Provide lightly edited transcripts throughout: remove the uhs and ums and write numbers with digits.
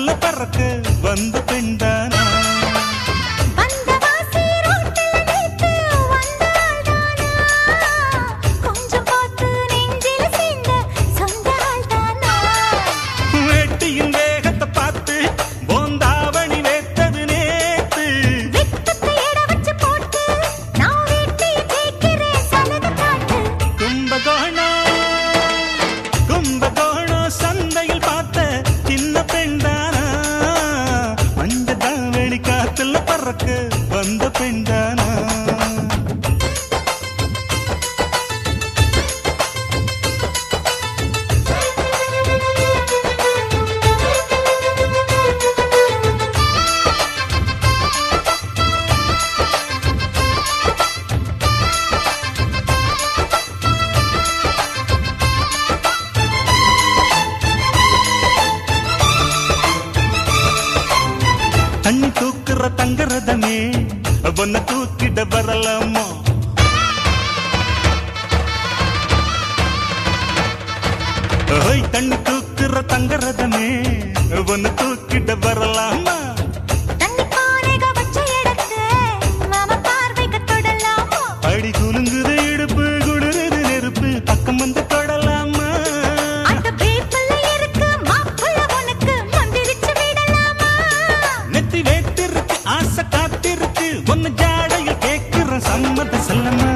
காத்துல பறக்க வந்த பெண்தானா வேட்டியின் வேகத்தை பார்த்து போந்தாவணி வேத்தது நேத்து கும்பகோணம் சந்தையில் பார்த்த சின்ன பெண்தானா மஞ்ச தாவணி காத்துல பறக்க வந்த பெண்தானா தண்ணி தூக்குற தங்கரதமே ஒன்ன தூக்கிட வரலாமா தண்ணி தூக்குற தங்கரதமே ஒன்ன தூக்கிட வரலாமா அடி குலுங்குது இடுப்பு குடுறது நெருப்பு பக்கம் வந்து தொடலாமா நெத்தி வேத்திருக்கு ஆசை காத்திருக்கு ஒன்னு ஜாடையில் கேட்கிற சம்மத செல்லமா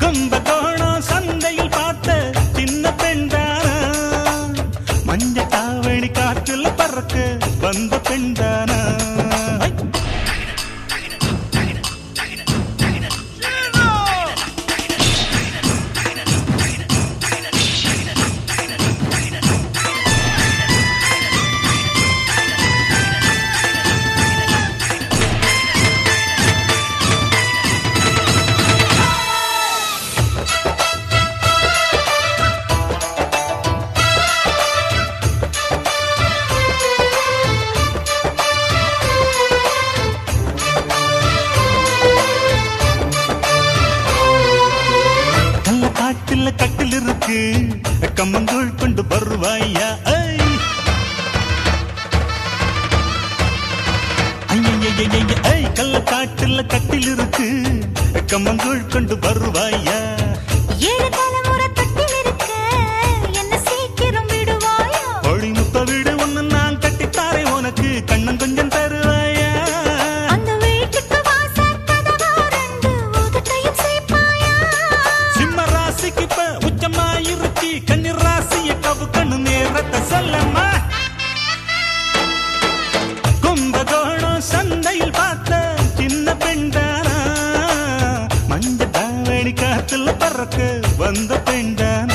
கும்பகோணம் சந்தையில் பார்த்த சின்ன பெண்தானா மஞ்ச தாவணி காற்றுல பறக்க வந்த பெண்தானா காட்டுல கட்டில் இருக்கு கம்மங்கூழ் கொண்டு வருவாயா கள்ள காட்டுல கட்டில் இருக்கு கம்மங்கூழ் கொண்டு வருவாயா முத்த வீடு ஒண்ணு நான் கட்டித்தாரே உனக்கு கண்ணம் கொஞ்சம் தருவாயா உச்சமாயிருச்சி கண்ணீர் ராசிய கவு கண்ணு நேரத்தை சொல்லம்மா கும்பகோணம் சந்தையில் பார்த்த சின்ன பெண்தானா மஞ்ச தாவணி காத்துல பறக்க வந்த பெண்தானா